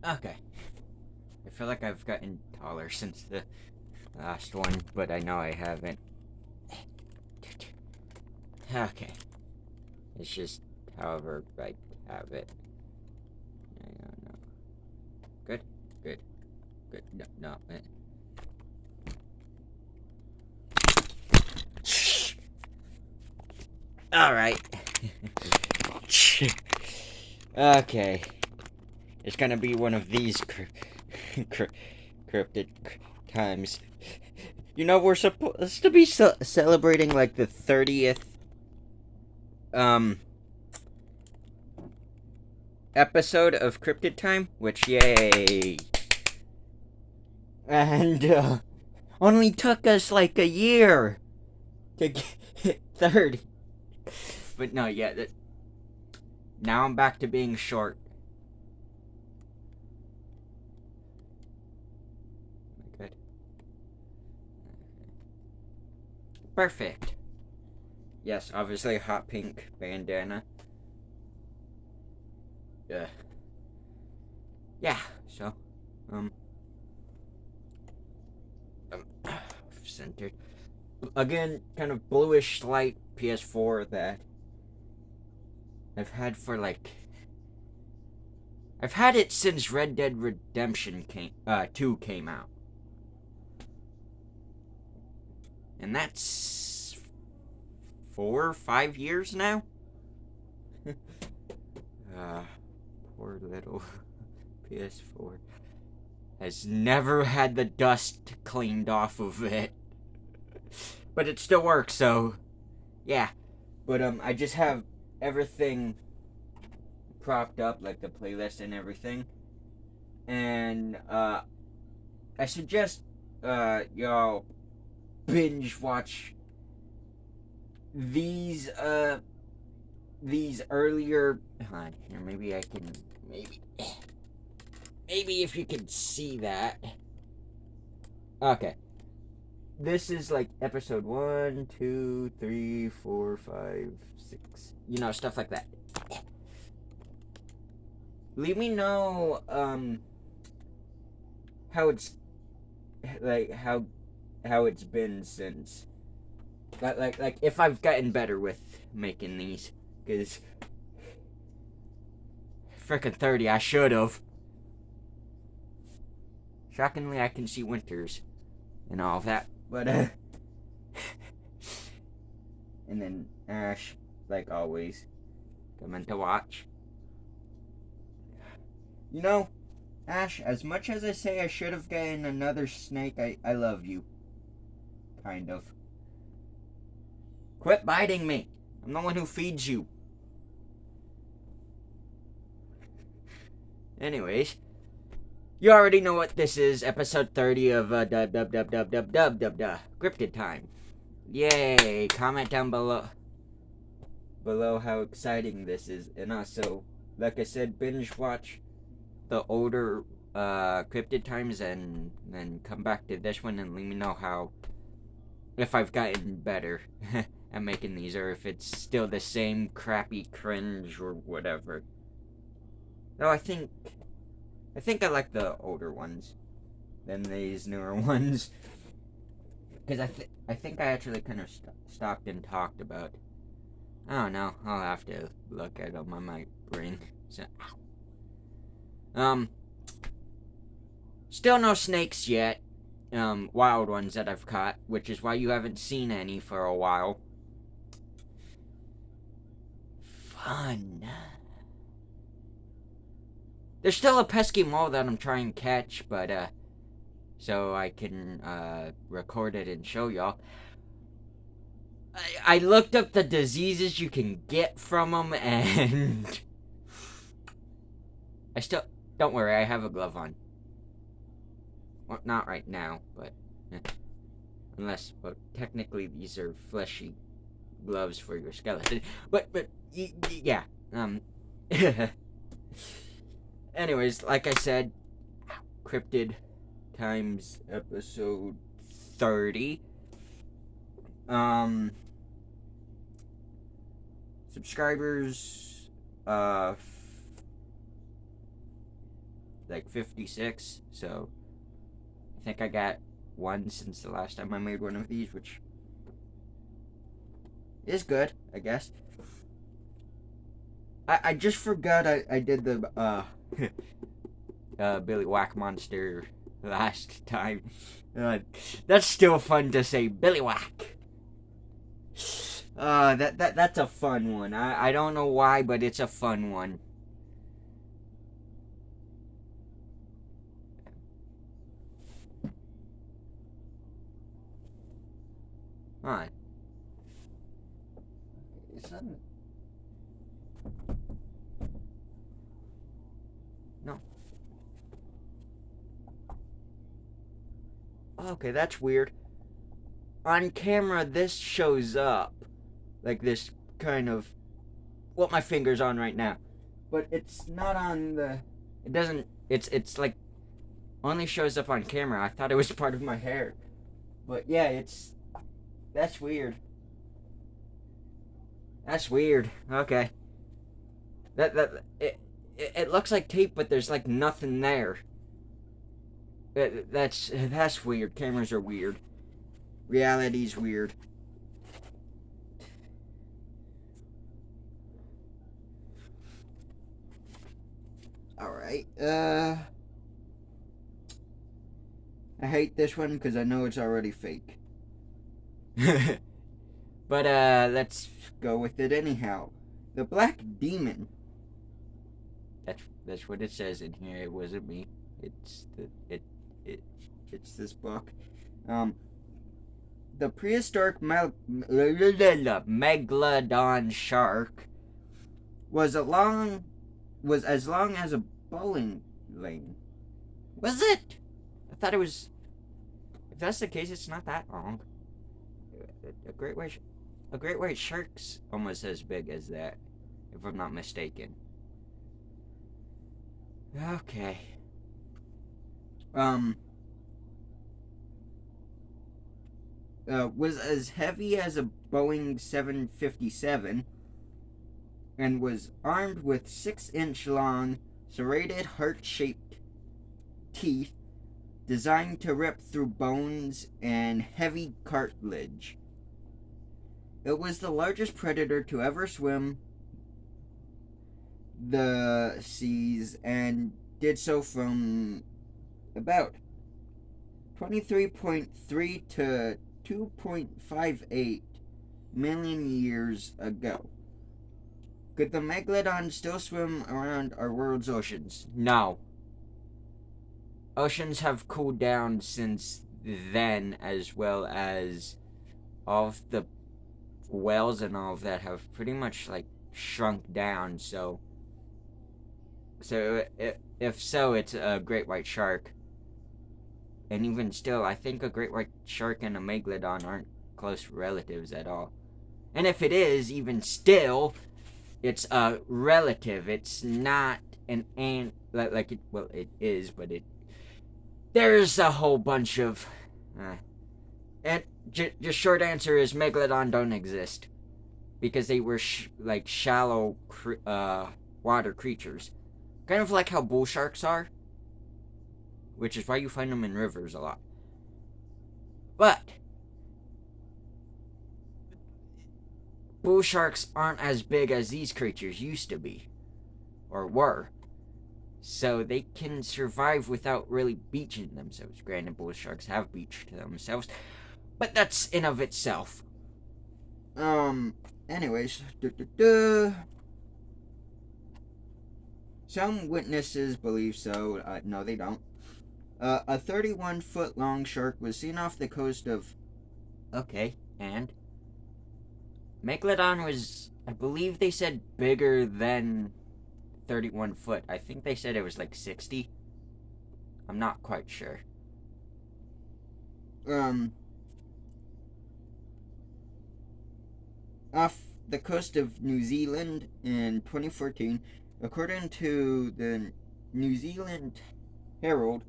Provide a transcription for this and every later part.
Okay. I feel like I've gotten taller since the last one, but I know I haven't. Okay. It's just however I have it. I don't know. Good? Good. Good. No, no. Alright. Okay. It's gonna be one of these cryptid times. You know, we're supposed to be celebrating like the 30th um episode of Cryptid Time, which yay. And only took us like a year to get 30. But no, yeah, now I'm back to being short. Good. Perfect. Yes, obviously hot pink bandana. Yeah. Yeah, so, um, centered. Again, kind of bluish light PS4 that I've had for like. I've had it since Red Dead Redemption 2 came out. And that's 4 or 5 years now? uh, poor little PS4 has never had the dust cleaned off of it. But it still works, so yeah. But I just have everything propped up, like the playlist and everything. And I suggest y'all binge watch these these earlier. Hold on, here, maybe I can maybe if you can see that. Okay. This is like episode 1, 2, 3, 4, 5, 6. You know, stuff like that. Leave me know how it's like how it's been since like if I've gotten better with making these, because frickin' 30 I should have. Shockingly, I can see winters and all of that, but and then Ash, like always, coming to watch. You know, Ash, as much as I say I should have gotten another snake, I love you. Kind of. Quit biting me. I'm the one who feeds you. Anyways, you already know what this is. Episode 30 of Cryptid Time. Yay! Comment down below how exciting this is, and also, like I said, binge watch the older Cryptid Times and then come back to this one and let me know how, if I've gotten better at making these, or if it's still the same crappy cringe or whatever. Though I think I like the older ones than these newer ones, because I think I actually kind of stopped and talked about. I don't know. I'll have to look at them. I might bring. So, still no snakes yet. Wild ones that I've caught, which is why you haven't seen any for a while. Fun. There's still a pesky mole that I'm trying to catch, but so I can record it and show y'all. I looked up the diseases you can get from them, and I still don't worry. I have a glove on. Well, not right now, but unless, but technically these are fleshy gloves for your skeleton. But yeah. Anyways, like I said, Cryptid Times episode 30. Subscribers like 56, so I think I got one since the last time I made one of these, which is good, I guess. I just forgot I did the Billy Whack monster last time. That's still fun to say, Billy Whack. That's a fun one. I don't know why, but it's a fun one. Alright. Is that... No. Okay, that's weird. On camera, this shows up. Like this kind of... what my finger's on right now. But it's not on the... It doesn't... It's like... only shows up on camera. I thought it was part of my hair. But yeah, it's... that's weird. That's weird. Okay. It looks like tape, but there's like nothing there. That's weird. Cameras are weird. Reality's weird. Alright, I hate this one because I know it's already fake. But, let's go with it anyhow. The Black Demon. That's what it says in here. It wasn't me. It's it's this book. The prehistoric Megalodon shark was as long as a bowling lane. Was it? I thought it was. If that's the case, it's not that long. A great white shark's almost as big as that, if I'm not mistaken. Okay. Was as heavy as a Boeing 757 and was armed with 6-inch long, serrated heart-shaped teeth designed to rip through bones and heavy cartilage. It was the largest predator to ever swim the seas and did so from about 23.3 to 2.58 million years ago. Could the Megalodon still swim around our world's oceans? No. Oceans have cooled down since then, as well as all of the whales and all of that have pretty much like shrunk down. So if so, it's a great white shark. And even still, I think a great white shark and a Megalodon aren't close relatives at all. And if it is, even still, it's a relative. It's not an ant like it. Well, it is, but there's a whole bunch of. And just short answer is Megalodon don't exist because they were like shallow water creatures, kind of like how bull sharks are, which is why you find them in rivers a lot. But bull sharks aren't as big as these creatures used to be, or were. So they can survive without really beaching themselves. Granted, bull sharks have beached themselves, but that's in of itself. Anyways, some witnesses believe so. No, they don't. A 31-foot long shark was seen off the coast of... Okay, and? Megalodon was, I believe they said, bigger than 31 foot. I think they said it was like 60. I'm not quite sure. Off the coast of New Zealand in 2014, according to the New Zealand Herald,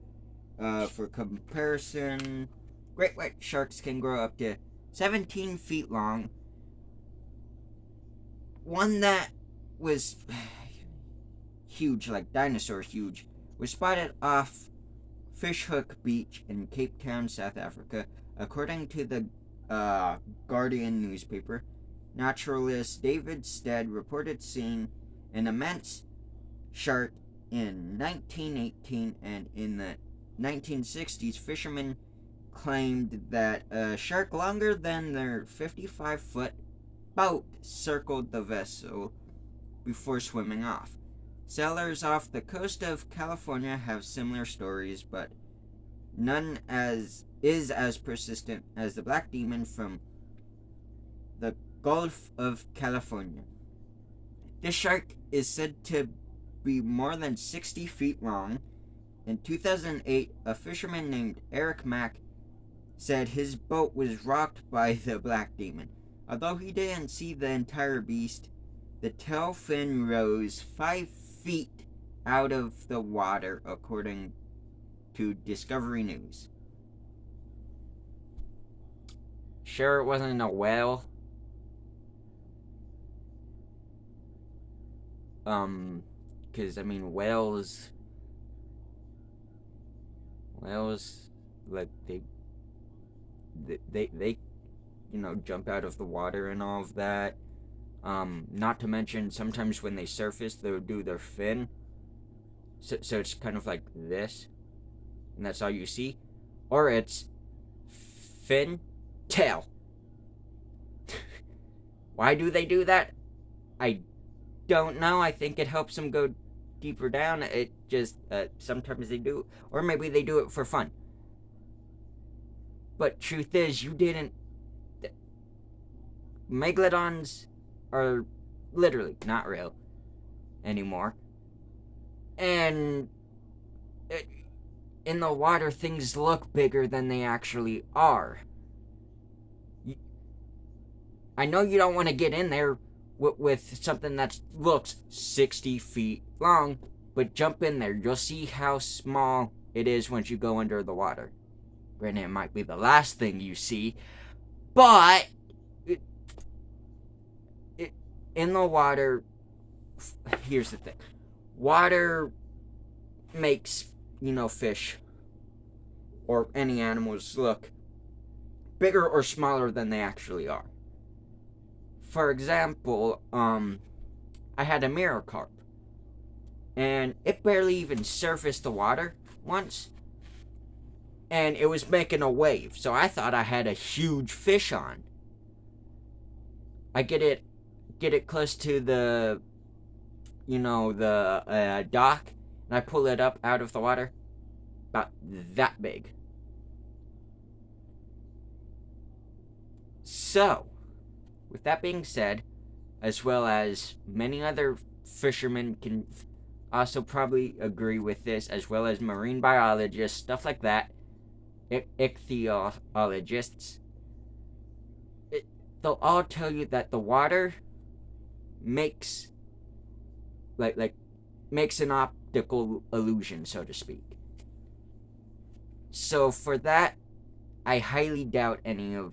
for comparison, great white sharks can grow up to 17 feet long. One that was huge, like dinosaur huge, was spotted off Fishhook Beach in Cape Town, South Africa. According to the Guardian newspaper, naturalist David Stead reported seeing an immense shark in 1918, and in the 1960s, fishermen claimed that a shark longer than their 55-foot boat circled the vessel before swimming off. Sailors off the coast of California have similar stories, but none is as persistent as the black demon from the Gulf of California. This shark is said to be more than 60 feet long. In 2008, a fisherman named Eric Mack said his boat was rocked by the black demon. Although he didn't see the entire beast, the tail fin rose 5 feet out of the water, according to Discovery News. Sure it wasn't a whale? Because, I mean, whales, like, they jump out of the water and all of that. Not to mention, sometimes when they surface, they'll do their fin. So it's kind of like this. And that's all you see. Or it's fin, tail. Why do they do that? I don't know. I think it helps them go deeper down. It just, sometimes they do. Or maybe they do it for fun. But truth is, you didn't. Megalodons are literally not real anymore. And in the water, things look bigger than they actually are. I know you don't want to get in there with something that looks 60 feet long, but jump in there. You'll see how small it is once you go under the water. Granted, it might be the last thing you see, but in the water, here's the thing. Water makes, fish or any animals look bigger or smaller than they actually are. For example, I had a mirror carp, and it barely even surfaced the water once, and it was making a wave, so I thought I had a huge fish on. I get it close to the dock, and I pull it up out of the water, about that big. So, with that being said, as well as many other fishermen can also probably agree with this, as well as marine biologists, stuff like that, ichthyologists, they'll all tell you that the water makes makes an optical illusion, so to speak. So for that, I highly doubt any of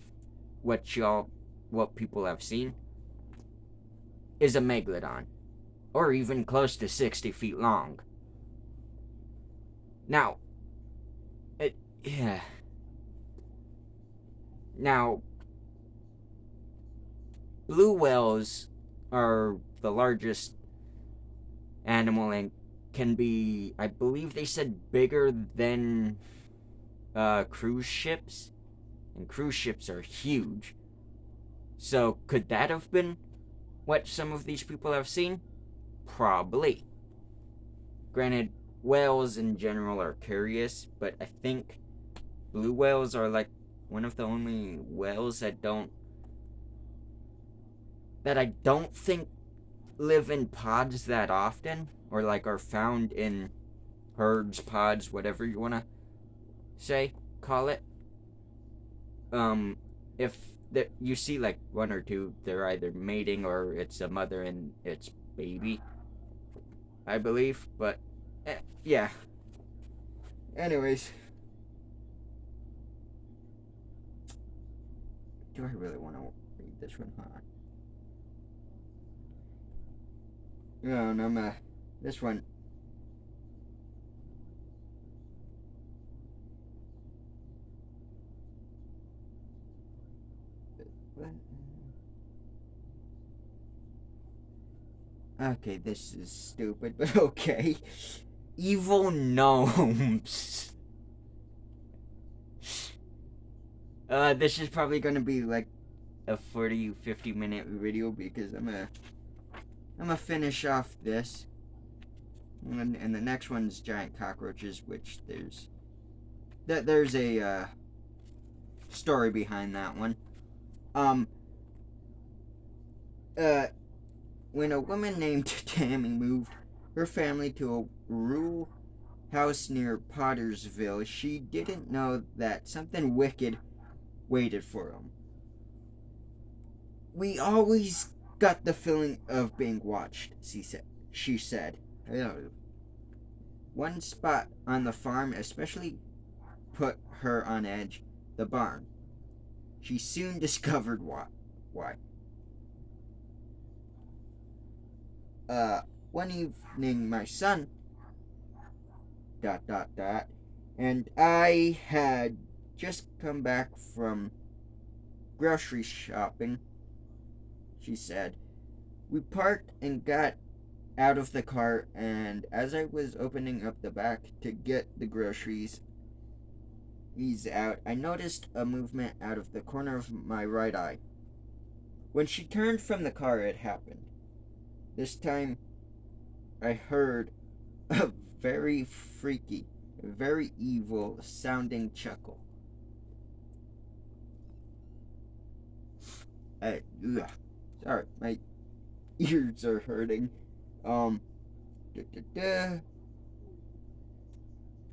what people have seen is a megalodon, or even close to 60 feet long. Now, Now, blue whales are the largest animal and can be, I believe they said, bigger than cruise ships. And cruise ships are huge. So, could that have been what some of these people have seen? Probably. Granted, whales in general are curious, but I think blue whales are like one of the only whales that I don't think live in pods that often, or like are found in herds, pods, whatever you want to call it. If you see like one or two, they're either mating or it's a mother and its baby, I believe. But yeah. Anyways, do I really want to read this one? No, this one. Okay, this is stupid, but okay. Evil gnomes. This is probably gonna be like a 40-50 minute video because I'm gonna finish off this. And the next one's giant cockroaches, which there's a story behind that one. When a woman named Tammy moved her family to a rural house near Pottersville, she didn't know that something wicked waited for them. We always got the feeling of being watched, she said. One spot on the farm especially put her on edge: the barn. She soon discovered why. One evening, my son, ... and I had just come back from grocery shopping, she said. We parked and got out of the car, and as I was opening up the back to get the groceries out, I noticed a movement out of the corner of my right eye. When she turned from the car, it happened. This time, I heard a very freaky, very evil sounding chuckle. Sorry, my ears are hurting.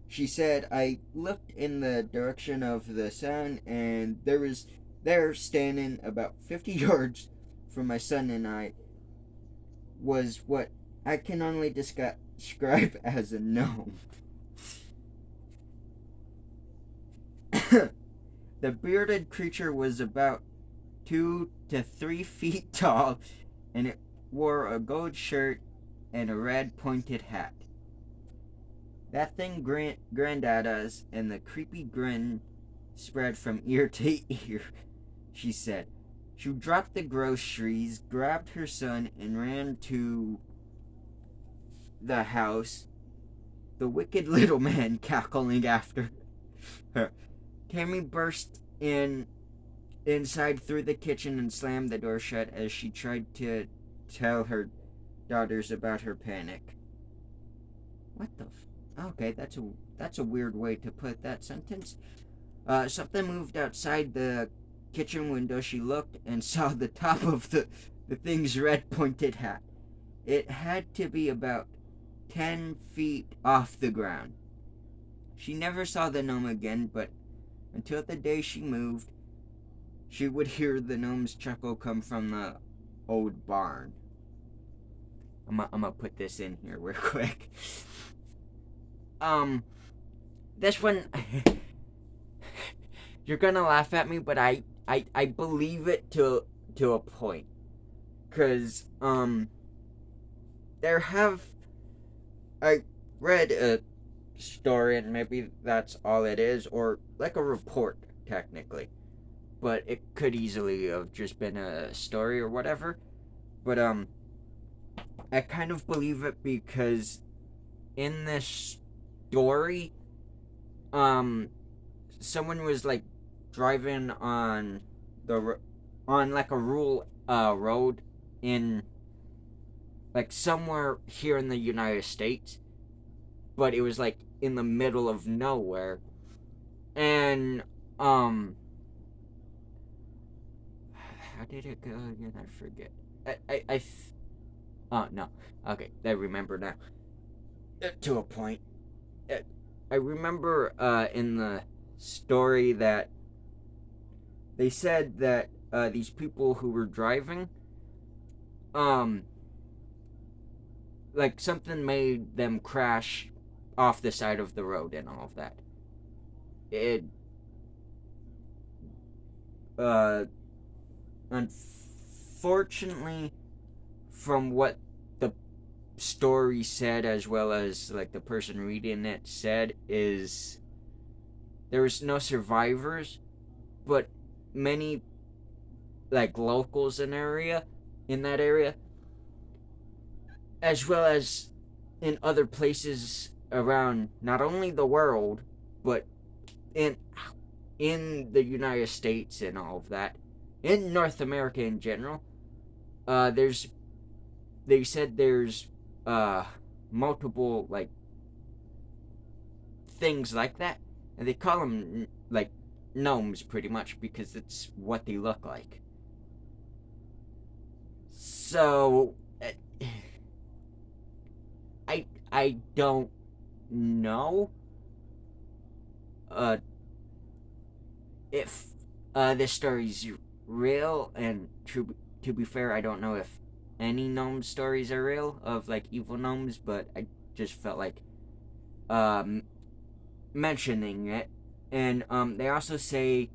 She said, I looked in the direction of the sound, and there standing about 50 yards from my son and I was what I can only describe as a gnome. The bearded creature was about 2 to 3 feet tall, and it wore a gold shirt and a red pointed hat. That thing grinned at us, and the creepy grin spread from ear to ear, she said. She dropped the groceries, grabbed her son, and ran to the house, the wicked little man cackling after her. Tammy burst inside through the kitchen and slammed the door shut as she tried to tell her daughters about her panic. What the Okay, that's a weird way to put that sentence. Something moved outside the kitchen window. She looked and saw the top of the thing's red pointed hat. It had to be about 10 feet off the ground. She never saw the gnome again, but until the day she moved, she would hear the gnome's chuckle come from the old barn. I'm gonna put this in here real quick. This one, you're gonna laugh at me, but I believe it to a point. Cause, I read a story, and maybe that's all it is, or like a report, technically. But it could easily have just been a story or whatever. But, I kind of believe it because in this story, someone was like driving on like a rural road in like somewhere here in the United States, but it was like in the middle of nowhere, and how did it go again? I forget. Oh no. Okay, I remember now. To a point. I remember in the story that they said that these people who were driving, like something made them crash off the side of the road and all of that. It, unfortunately, from what the story said, as well as like the person reading it said, is there was no survivors, but many like locals in that area, as well as in other places around not only the world, but in the United States and all of that, in North America in general. There's they said there's uh multiple like things like that, and they call them like gnomes pretty much because it's what they look like. So I don't know uh if this story's real, and to be fair, I don't know if any gnome stories are real of like evil gnomes, but I just felt like um mentioning it. And they also say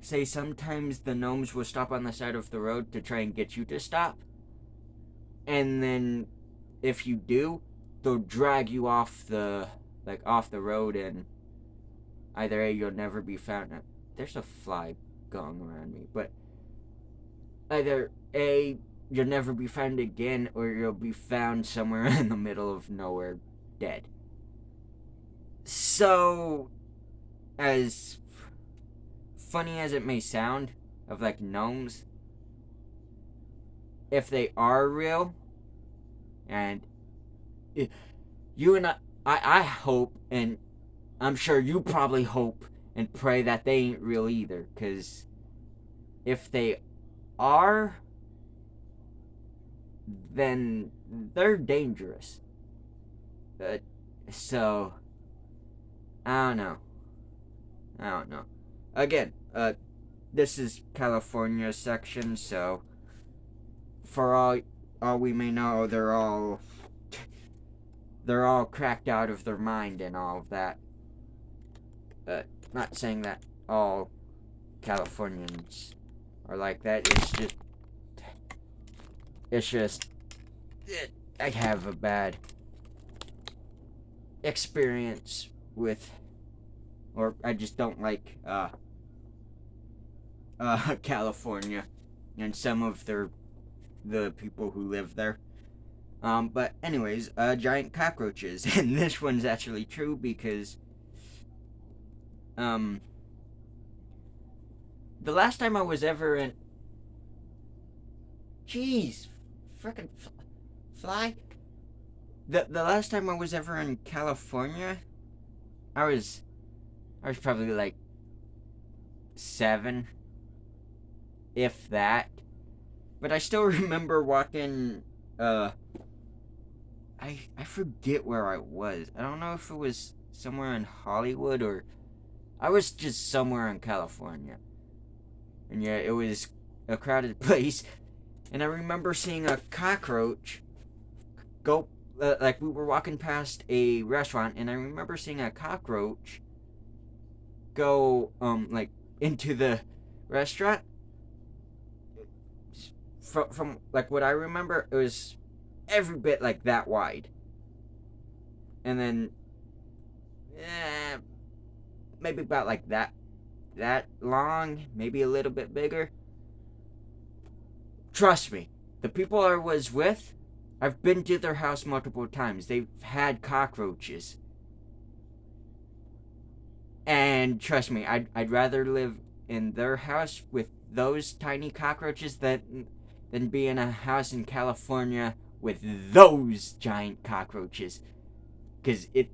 sometimes the gnomes will stop on the side of the road to try and get you to stop, and then if you do, they'll drag you off the road, and either A, you'll never be found. There's a fly going around me, but either A, you'll never be found again, or you'll be found somewhere in the middle of nowhere, dead. So, as funny as it may sound, of like gnomes, if they are real, and you and I hope, and I'm sure you probably hope and pray that they ain't real either, because if they are, then they're dangerous. So, I don't know. I don't know. Again, this is California section, so for all we may know, they're all cracked out of their mind and all of that. Not saying that all Californians are like that. It's just I have a bad experience with, or I just don't like California and some of the people who live there. But anyways, giant cockroaches, and this one's actually true because the last time I was ever in, jeez, frickin' fly. The last time I was ever in California, I was probably like 7, if that. But I still remember walking. I forget where I was. I don't know if it was somewhere in Hollywood or I was just somewhere in California. And yeah, it was a crowded place. And I remember seeing a cockroach go, like we were walking past a restaurant, and I remember seeing a cockroach go, like into the restaurant. From like what I remember, it was every bit like that wide. And then, maybe about like that long, maybe a little bit bigger. Trust me, the people I was with, I've been to their house multiple times. They've had cockroaches. And trust me, I'd rather live in their house with those tiny cockroaches than be in a house in California with those giant cockroaches. Because it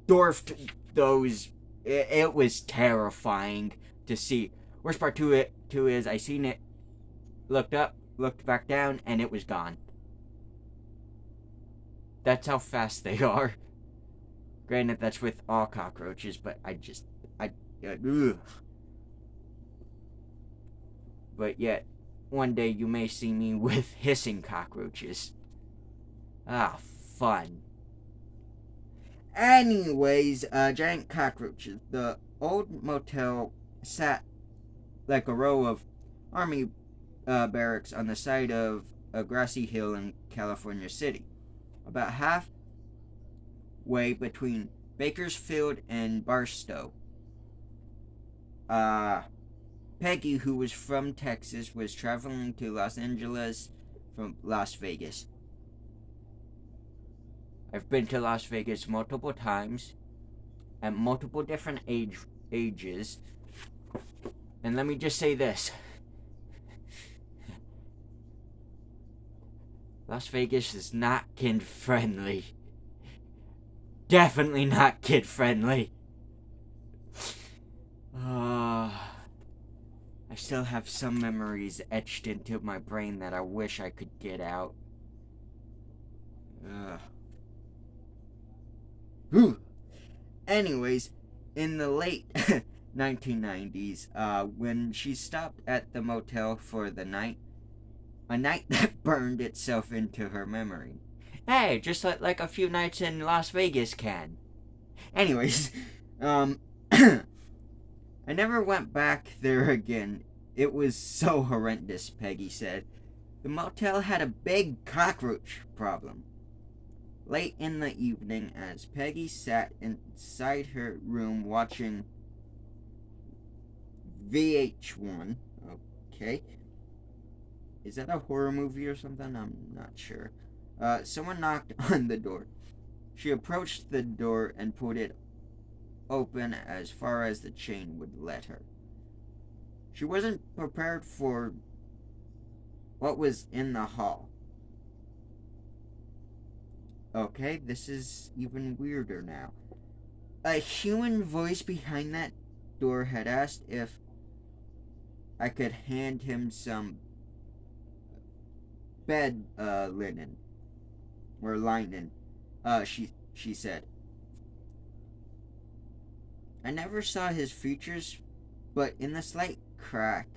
dwarfed those. It was terrifying to see. Worst part to it too is I seen it, looked up, looked back down, and it was gone. That's how fast they are. Granted, that's with all cockroaches, but ugh. But yet, one day you may see me with hissing cockroaches. Ah, fun. Anyways, giant cockroaches. The old motel sat like a row of army barracks on the side of a grassy hill in California City, about halfway between Bakersfield and Barstow. Peggy, who was from Texas, was traveling to Los Angeles from Las Vegas. I've been to Las Vegas multiple times at multiple different ages. And let me just say this. Las Vegas is not kid-friendly. Definitely not kid-friendly. I still have some memories etched into my brain that I wish I could get out. Anyways, in the late 1990s, when she stopped at the motel for the night, a night that burned itself into her memory. Hey, just like a few nights in Las Vegas can. Anyways, I never went back there again. It was so horrendous, Peggy said. The motel had a big cockroach problem. Late in the evening, as Peggy sat inside her room watching VH1, okay. Is that a horror movie or something? I'm not sure. Someone knocked on the door. She approached the door and pulled it open as far as the chain would let her. She wasn't prepared for what was in the hall. Okay, this is even weirder now. A human voice behind that door had asked if I could hand him some bed linen or linen. She said. I never saw his features, but in the slight crack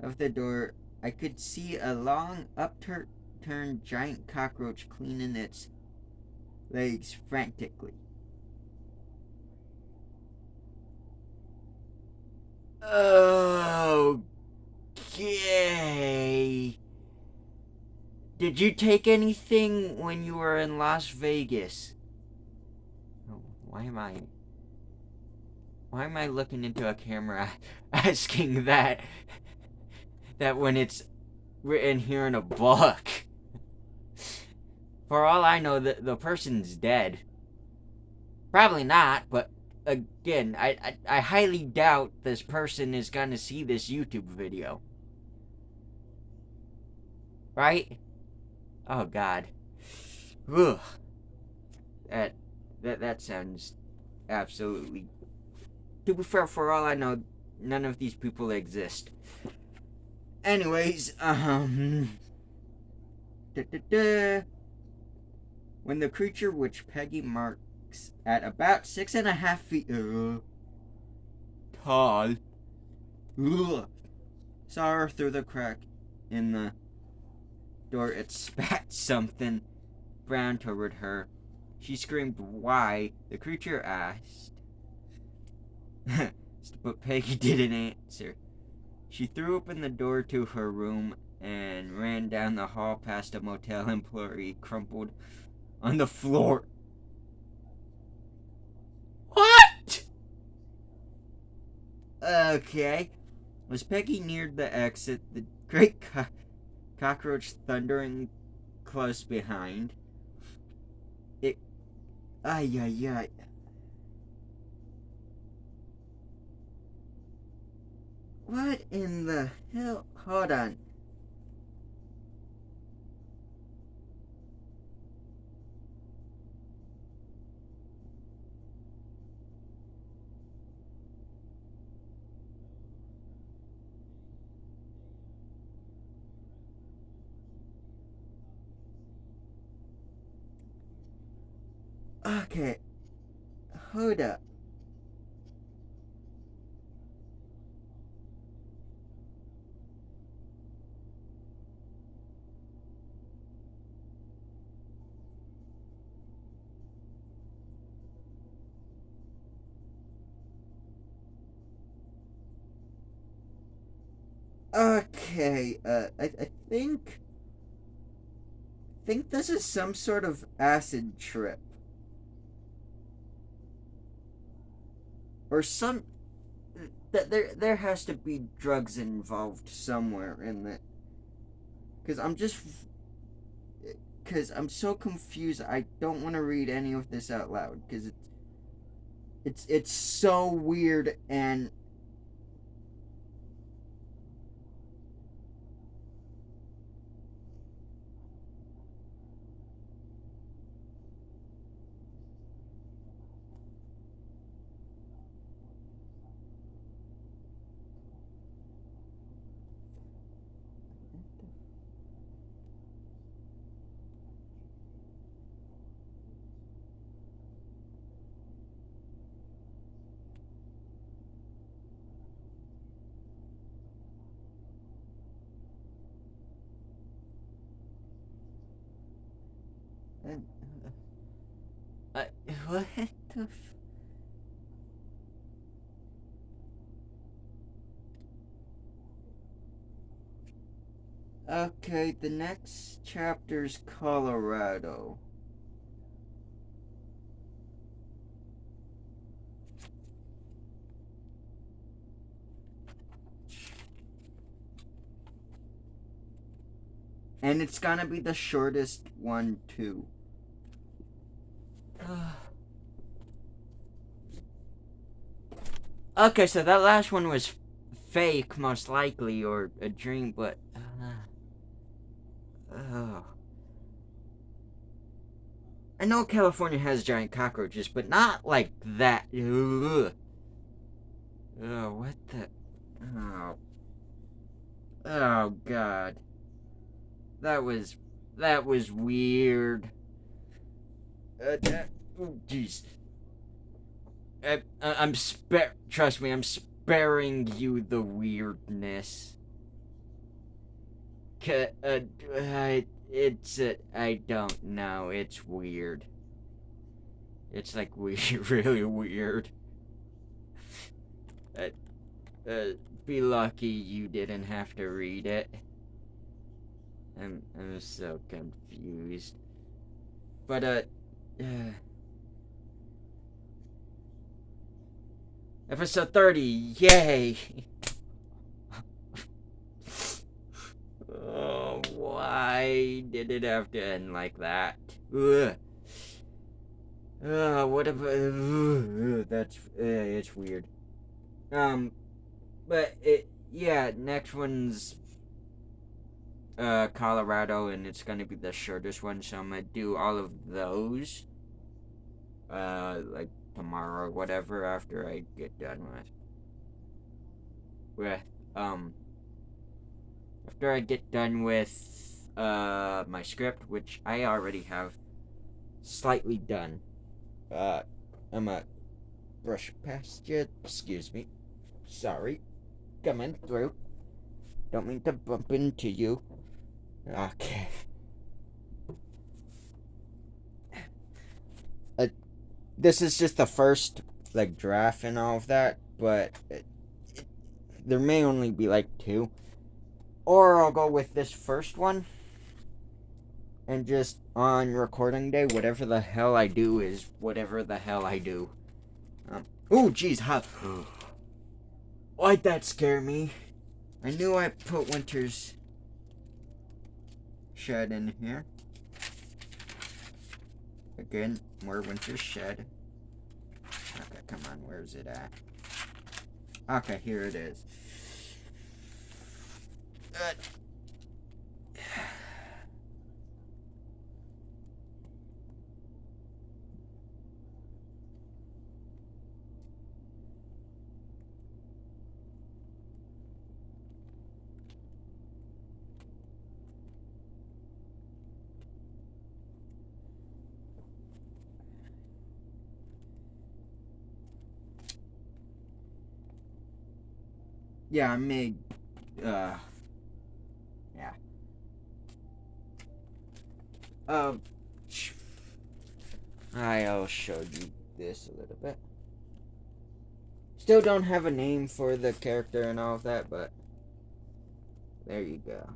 of the door, I could see a long, upturned giant cockroach cleaning its legs frantically. Okay. Did you take anything when you were in Las Vegas? Oh, why am I looking into a camera asking that when it's written here in a book? For all I know, the person's dead. Probably not, but again, I highly doubt this person is gonna see this YouTube video. Right? Oh God. Ugh. That sounds absolutely. To be fair, for all I know, none of these people exist. Anyways, when the creature, which Peggy marks at about 6.5 feet tall, saw her through the crack in the door, it spat something brown toward her. She screamed, "Why?" The creature asked. But Peggy didn't answer. She threw open the door to her room and ran down the hall past a motel employee crumpled on the floor. What? Okay. As Peggy neared the exit, the great cockroach thundering close behind. Ay. What in the hell? Hold on. Okay. Hold up. Okay, I think this is some sort of acid trip. Or some there has to be drugs involved somewhere in it. Because I'm so confused. I don't want to read any of this out loud because it's so weird and what the Okay, the next chapter's Colorado. And it's gonna be the shortest one, too. Okay, so that last one was fake, most likely, or a dream, but... I know California has giant cockroaches, but not like that. Ugh. Oh, what the... Oh. Oh, God. That was weird. Oh, jeez. Trust me, I'm sparing you the weirdness. I don't know. It's weird. It's like really weird. Be lucky you didn't have to read it. I'm so confused. But episode 30, yay! Oh, why did it have to end like that? Ugh. What if... it's weird. But next one's Colorado, and it's gonna be the shortest one, so I'm gonna do all of those, like tomorrow or whatever, after I get done after I get done with, my script, which I already have slightly done. I'm gonna brush past you, excuse me. Sorry. Coming through. Don't mean to bump into you. Okay. This is just the first, like, draft and all of that, but there may only be, like, 2. Or I'll go with this first one, and just on recording day, whatever the hell I do is whatever the hell I do. Oh, jeez, why'd that scare me? I knew I put Winter's shed in here. Again, more Winter's shed. Okay, come on, where's it at? Okay, here it is. Yeah, I made, yeah. I'll show you this a little bit. Still don't have a name for the character and all of that, but there you go.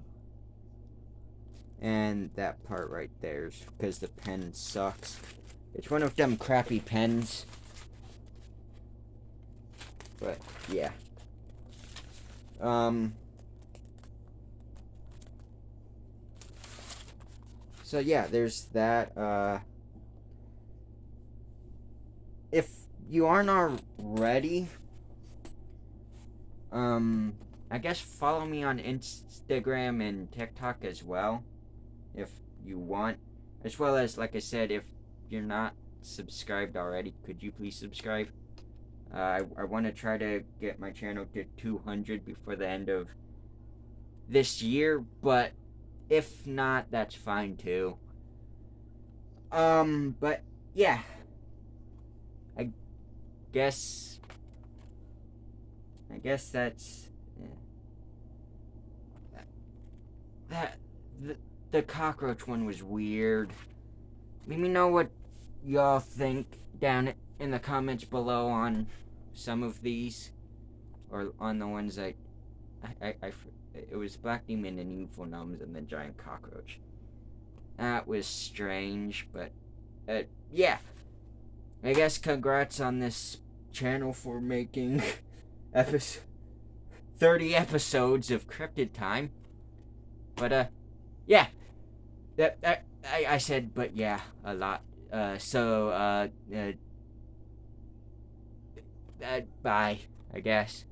And that part right there is because the pen sucks. It's one of them crappy pens. But, yeah. So yeah, there's that. If you aren't already, I guess follow me on Instagram and TikTok as well, if you want. As well as, like I said, if you're not subscribed already, could you please subscribe? I want to try to get my channel to 200 before the end of this year, but if not, that's fine too. But yeah, I guess that's that. The cockroach one was weird. Let me know what y'all think down in the comments below on some of these, or on the ones I it was Black Demon and Evil Gnomes and the Giant Cockroach. That was strange, but yeah. I guess congrats on this channel for making episode 30 episodes of Cryptid Time. But yeah. I said but yeah a lot. Bye, I guess.